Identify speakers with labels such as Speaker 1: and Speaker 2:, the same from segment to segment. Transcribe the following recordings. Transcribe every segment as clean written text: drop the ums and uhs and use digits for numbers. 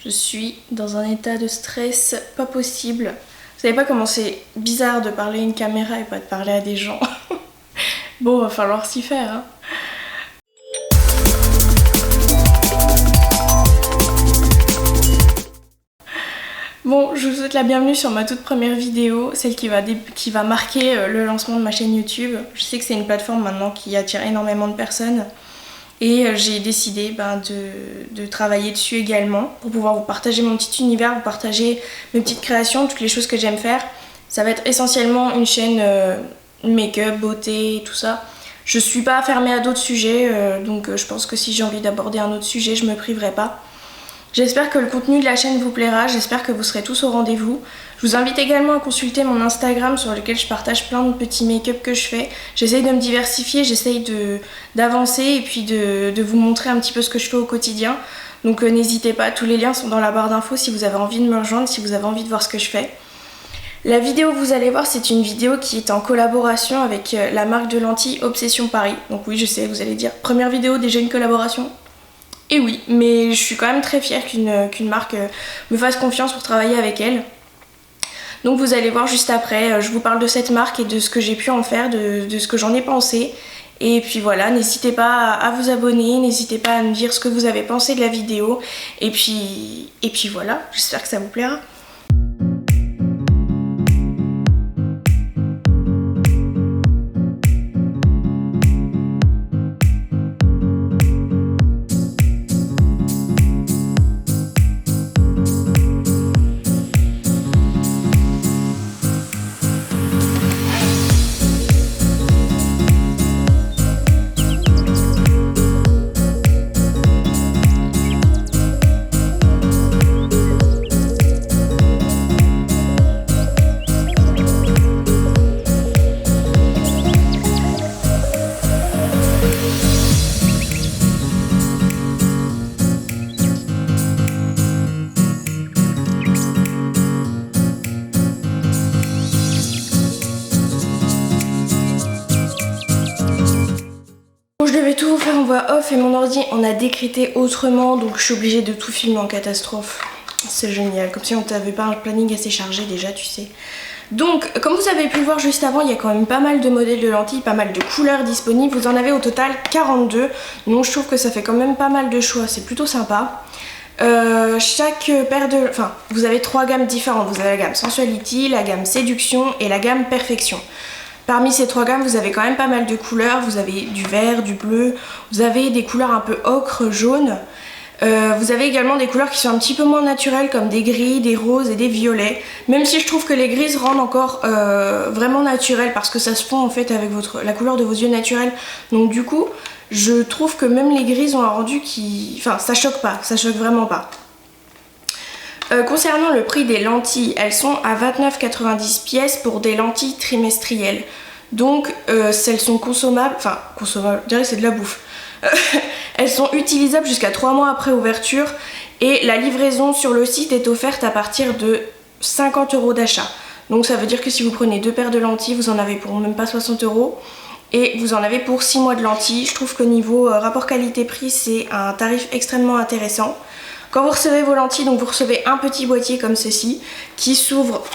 Speaker 1: Je suis dans un état de stress pas possible. Vous savez pas comment c'est bizarre de parler à une caméra et pas de parler à des gens. Bon, va falloir s'y faire, hein. Bon, je vous souhaite la bienvenue sur ma toute première vidéo, celle qui va marquer le lancement de ma chaîne YouTube. Je sais que c'est une plateforme maintenant qui attire énormément de personnes et j'ai décidé de travailler dessus également pour pouvoir vous partager mon petit univers, vous partager mes petites créations, toutes les choses que j'aime faire. Ça va être essentiellement une chaîne make-up, beauté, tout ça. Je suis pas fermée à d'autres sujets, donc je pense que si j'ai envie d'aborder un autre sujet, je me priverai pas. J'espère que le contenu de la chaîne vous plaira, j'espère que vous serez tous au rendez-vous. Je vous invite également à consulter mon Instagram sur lequel je partage plein de petits make-up que je fais. J'essaye de me diversifier, j'essaye d'avancer et puis de vous montrer un petit peu ce que je fais au quotidien. Donc n'hésitez pas, tous les liens sont dans la barre d'infos si vous avez envie de me rejoindre, si vous avez envie de voir ce que je fais. La vidéo que vous allez voir, c'est une vidéo qui est en collaboration avec la marque de lentilles Obsession Paris. Donc oui, je sais, vous allez dire, première vidéo, déjà une collaboration ? Et oui, mais je suis quand même très fière qu'une marque me fasse confiance pour travailler avec elle. Donc vous allez voir juste après, je vous parle de cette marque et de ce que j'ai pu en faire, de ce que j'en ai pensé. Et puis voilà, n'hésitez pas à vous abonner, n'hésitez pas à me dire ce que vous avez pensé de la vidéo. Et puis voilà, j'espère que ça vous plaira. Je devais tout vous faire en voix off et mon ordi on a décrété autrement, donc je suis obligée de tout filmer en catastrophe. C'est génial, comme si on t'avait pas un planning assez chargé déjà, tu sais. Donc comme vous avez pu le voir juste avant, il y a quand même pas mal de modèles de lentilles, pas mal de couleurs disponibles. Vous en avez au total 42, donc je trouve que ça fait quand même pas mal de choix, c'est plutôt sympa. Chaque paire de... Enfin, vous avez 3 gammes différentes. Vous avez la gamme Sensuality, la gamme Séduction et la gamme Perfection. Parmi ces 3 gammes, vous avez quand même pas mal de couleurs. Vous avez du vert, du bleu, vous avez des couleurs un peu ocre, jaune. Vous avez également des couleurs qui sont un petit peu moins naturelles comme des gris, des roses et des violets. Même si je trouve que les grises rendent encore vraiment naturelles parce que ça se fond en fait avec la couleur de vos yeux naturels. Donc du coup, je trouve que même les grises ont un rendu qui... Enfin, ça choque pas, ça choque vraiment pas. Concernant le prix des lentilles, elles sont à 29,90 pièces pour des lentilles trimestrielles. Donc elles sont consommables, enfin consommables, je dirais que c'est de la bouffe. Elles sont utilisables jusqu'à 3 mois après ouverture et la livraison sur le site est offerte à partir de 50 € d'achat. Donc ça veut dire que si vous prenez 2 paires de lentilles, vous en avez pour même pas 60 € et vous en avez pour 6 mois de lentilles. Je trouve qu'au niveau rapport qualité-prix, c'est un tarif extrêmement intéressant. Quand vous recevez vos lentilles, donc vous recevez un petit boîtier comme ceci qui s'ouvre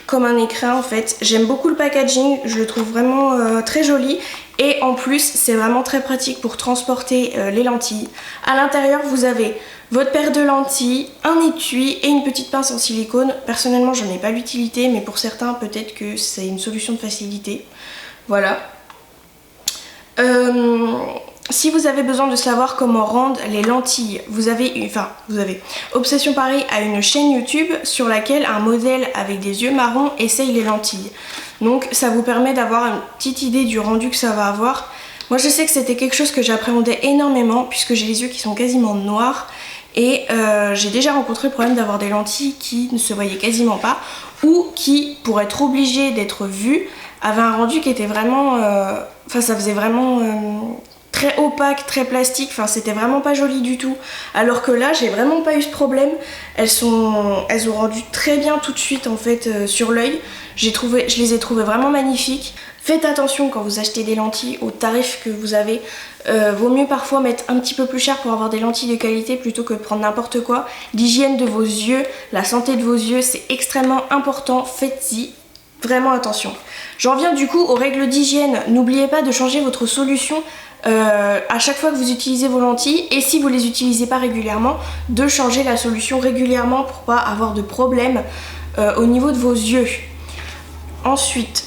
Speaker 1: comme un écrin en fait. J'aime beaucoup le packaging, je le trouve vraiment très joli et en plus c'est vraiment très pratique pour transporter les lentilles. À l'intérieur vous avez votre paire de lentilles, un étui et une petite pince en silicone. Personnellement j'en ai pas l'utilité mais pour certains peut-être que c'est une solution de facilité. Voilà. Si vous avez besoin de savoir comment rendre les lentilles, vous avez Obsession Paris a une chaîne YouTube sur laquelle un modèle avec des yeux marrons essaye les lentilles. Donc ça vous permet d'avoir une petite idée du rendu que ça va avoir. Moi je sais que c'était quelque chose que j'appréhendais énormément puisque j'ai les yeux qui sont quasiment noirs et j'ai déjà rencontré le problème d'avoir des lentilles qui ne se voyaient quasiment pas ou qui, pour être obligées d'être vues, avaient un rendu qui était vraiment... ça faisait vraiment... très opaque, très plastique, enfin c'était vraiment pas joli du tout. Alors que là j'ai vraiment pas eu ce problème. Elles ont rendu très bien tout de suite en fait sur l'œil. Je les ai trouvées vraiment magnifiques. Faites attention quand vous achetez des lentilles aux tarifs que vous avez. Vaut mieux parfois mettre un petit peu plus cher pour avoir des lentilles de qualité plutôt que de prendre n'importe quoi. L'hygiène de vos yeux, la santé de vos yeux, c'est extrêmement important. Faites-y vraiment attention. J'en viens du coup aux règles d'hygiène. N'oubliez pas de changer votre solution à chaque fois que vous utilisez vos lentilles, et si vous les utilisez pas régulièrement, de changer la solution régulièrement pour pas avoir de problème au niveau de vos yeux. Ensuite,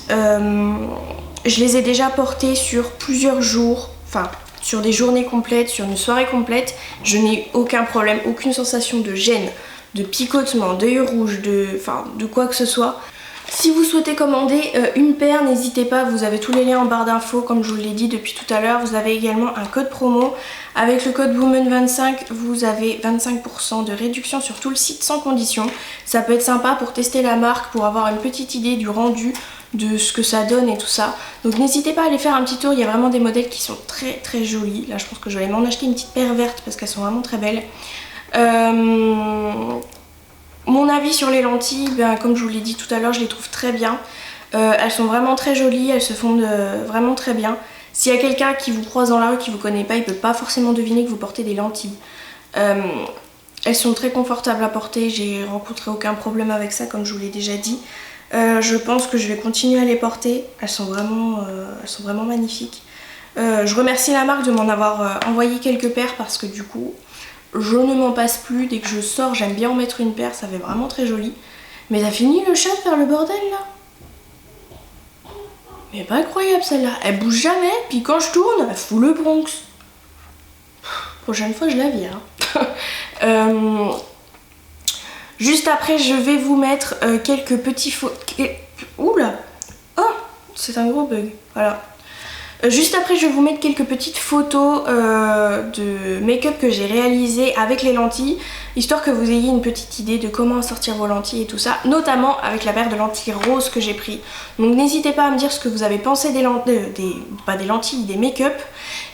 Speaker 1: je les ai déjà portés sur plusieurs jours, enfin sur des journées complètes, sur une soirée complète. Je n'ai aucun problème, aucune sensation de gêne, de picotement, d'œil rouge, de quoi que ce soit. Si vous souhaitez commander une paire, n'hésitez pas, vous avez tous les liens en barre d'infos comme je vous l'ai dit depuis tout à l'heure. Vous avez également un code promo. Avec le code WOMAN25, vous avez 25% de réduction sur tout le site sans condition. Ça peut être sympa pour tester la marque, pour avoir une petite idée du rendu, de ce que ça donne et tout ça. Donc n'hésitez pas à aller faire un petit tour, il y a vraiment des modèles qui sont très très jolis. Là je pense que je vais m'en acheter une petite paire verte parce qu'elles sont vraiment très belles. Mon avis sur les lentilles, comme je vous l'ai dit tout à l'heure, je les trouve très bien. Elles sont vraiment très jolies, elles se fondent vraiment très bien. S'il y a quelqu'un qui vous croise dans la rue, qui vous connaît pas, il peut pas forcément deviner que vous portez des lentilles. Elles sont très confortables à porter, j'ai rencontré aucun problème avec ça comme je vous l'ai déjà dit. Je pense que je vais continuer à les porter, elles sont vraiment magnifiques. Je remercie la marque de m'en avoir envoyé quelques paires parce que du coup je ne m'en passe plus. Dès que je sors, j'aime bien en mettre une paire, ça fait vraiment très joli. Mais t'as fini le chat de faire le bordel là? Mais pas incroyable celle-là, elle bouge jamais, puis quand je tourne, elle fout le Bronx. Prochaine fois je la vire. Juste après je vais vous mettre quelques petits Oula! Oh! C'est un gros bug, voilà. Juste après je vais vous mettre quelques petites photos de make-up que j'ai réalisé avec les lentilles, histoire que vous ayez une petite idée de comment sortir vos lentilles et tout ça, notamment avec la paire de lentilles roses que j'ai pris. Donc n'hésitez pas à me dire ce que vous avez pensé des lentilles, des make-up,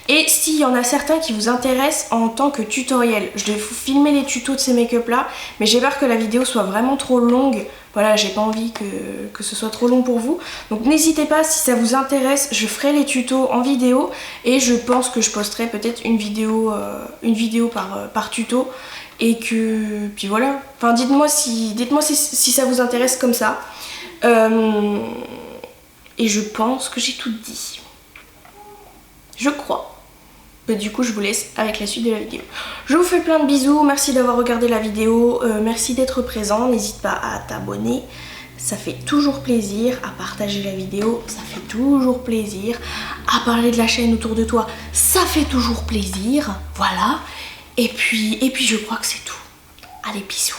Speaker 1: et s'il y en a certains qui vous intéressent en tant que tutoriel. Je vais vous filmer les tutos de ces make-up là, mais j'ai peur que la vidéo soit vraiment trop longue. Voilà, j'ai pas envie que ce soit trop long pour vous. Donc n'hésitez pas, si ça vous intéresse, je ferai les tutos en vidéo. Et je pense que je posterai peut-être une vidéo par tuto. Et que... puis voilà. Enfin, dites-moi si ça vous intéresse comme ça. Et je pense que j'ai tout dit. Je crois. Du coup je vous laisse avec la suite de la vidéo. Je vous fais plein de bisous, merci d'avoir regardé la vidéo, merci d'être présent, n'hésite pas à t'abonner, ça fait toujours plaisir, à partager la vidéo, ça fait toujours plaisir, à parler de la chaîne autour de toi, ça fait toujours plaisir, voilà, et puis je crois que c'est tout. Allez, bisous.